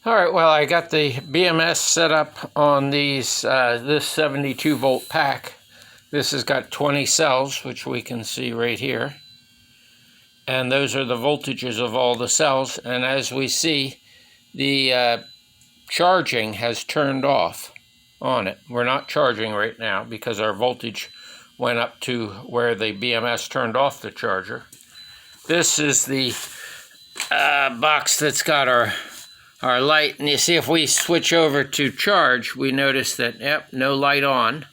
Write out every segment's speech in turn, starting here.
All right, well, I got the BMS set up on these this 72 volt pack. This has got 20 cells, which we can see right here. And those are the voltages of all the cells. And as we see, the charging has turned off on it. We're not charging right now because our voltage went up to where the BMS turned off the charger. This is the box that's got our light, and you see if we switch over to charge, we notice that, yep, no light on,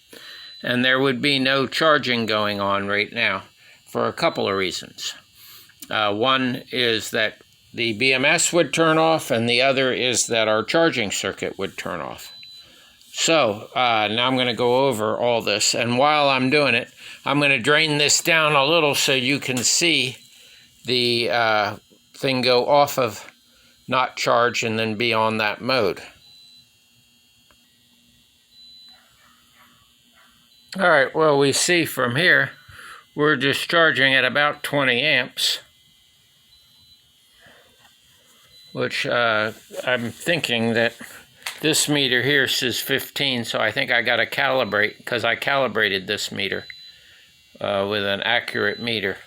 and there would be no charging going on right now for a couple of reasons. One is that the BMS would turn off, and the other is that our charging circuit would turn off. So now I'm going to go over all this, and while I'm doing it, I'm going to drain this down a little so you can see the thing go off of not charge and then be on that mode. All right, well, we see from here we're discharging at about 20 amps, which I'm thinking that this meter here says 15, so I think I got to calibrate, because I calibrated this meter with an accurate meter.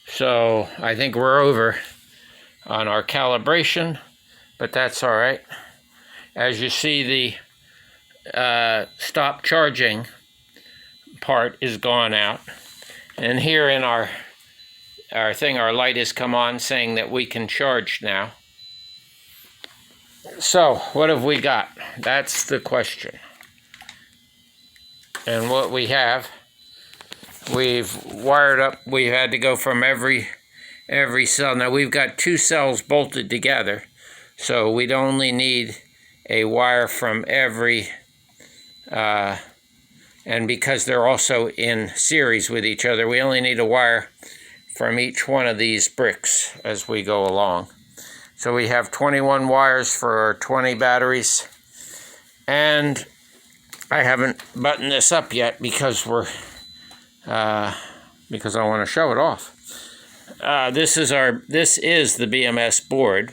So I think we're over on our calibration, but that's all right. As you see, the stop charging part is gone out, and here in our thing, our light has come on saying that we can charge now. So what have we got? That's the question. And what we have, we've wired up. We had to go from every cell. Now we've got two cells bolted together, so we'd only need a wire from every, and because they're also in series with each other, we only need a wire from each one of these bricks as we go along. So we have 21 wires for our 20 batteries, and I haven't buttoned this up yet because I want to show it off. This is the BMS board,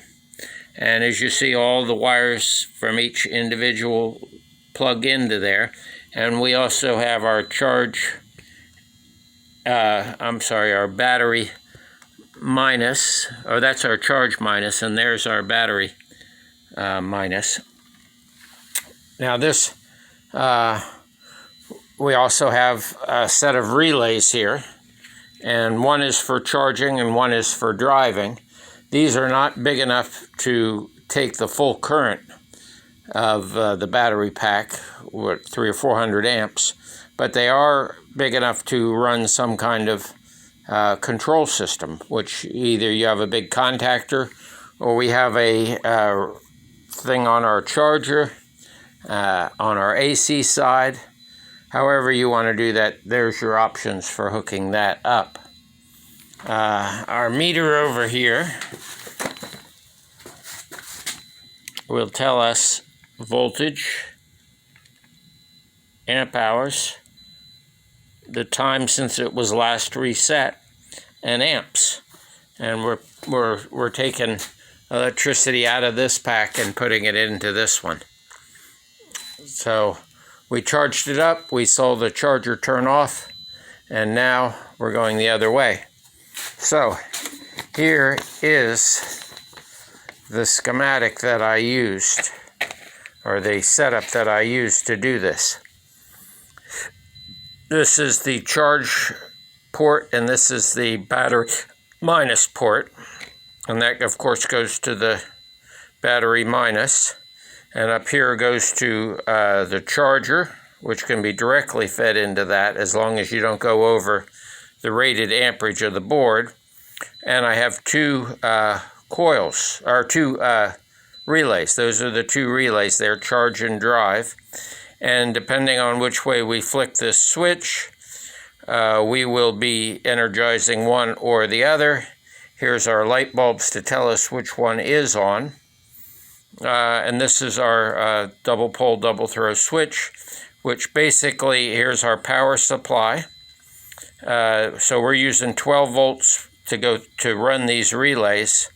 and as you see, all the wires from each individual plug into there, and we also have our our battery minus, or that's our charge minus, and there's our battery minus. Now this, we also have a set of relays here, and one is for charging and one is for driving. These are not big enough to take the full current of the battery pack, what, 300 or 400 amps, but they are big enough to run some kind of control system, which either you have a big contactor or we have a thing on our charger, on our AC side. However you want to do that, there's your options for hooking that up. Our meter over here will tell us voltage, amp hours, the time since it was last reset, and amps. And we're taking electricity out of this pack and putting it into this one. So we charged it up, we saw the charger turn off, and now we're going the other way. So here is the schematic that I used, or the setup that I used to do this. This is the charge port, and this is the battery minus port, and that of course goes to the battery minus, and up here goes to the charger, which can be directly fed into that as long as you don't go over the rated amperage of the board. And I have two coils, or two relays. Those are the two relays there, charge and drive. And depending on which way we flick this switch, we will be energizing one or the other. Here's our light bulbs to tell us which one is on. And this is our double pole, double throw switch, which basically, here's our power supply. So we're using 12 volts to run these relays.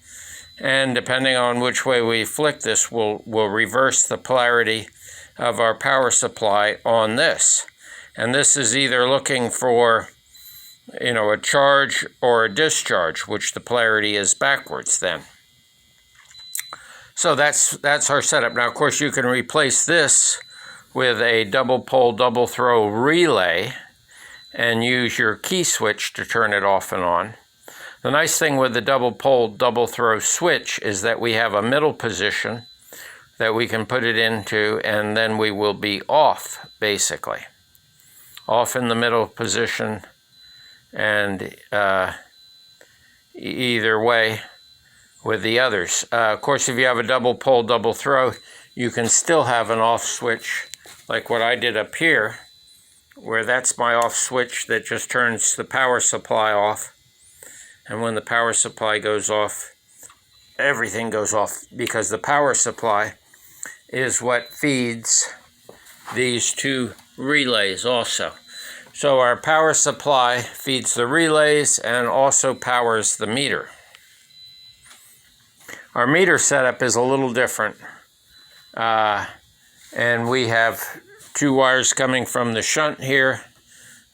And depending on which way we flick this, we'll reverse the polarity of our power supply on this. And this is either looking for, a charge or a discharge, which the polarity is backwards then. So that's our setup. Now, of course, you can replace this with a double pole, double throw relay and use your key switch to turn it off and on. The nice thing with the double pole, double throw switch is that we have a middle position that we can put it into, and then we will be off, basically. Off in the middle position, and either way with the others. Of course, if you have a double pole, double throw, you can still have an off switch, like what I did up here, where that's my off switch that just turns the power supply off. And when the power supply goes off, everything goes off, because the power supply is what feeds these two relays also. So our power supply feeds the relays and also powers the meter. Our meter setup is a little different. And we have two wires coming from the shunt here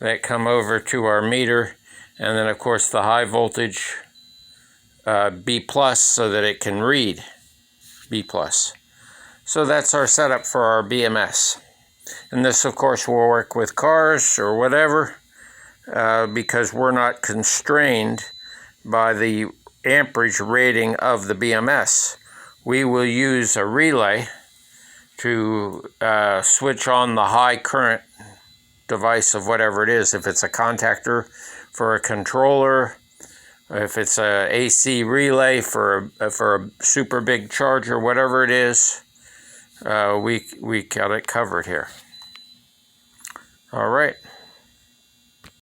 that come over to our meter. And then, of course, the high voltage B+, so that it can read B+. So that's our setup for our BMS. And this, of course, will work with cars or whatever, because we're not constrained by the amperage rating of the BMS. We will use a relay to switch on the high current device of whatever it is. If it's a contactor for a controller, if it's a AC relay for a super big charger, whatever it is, we got it covered here. All right.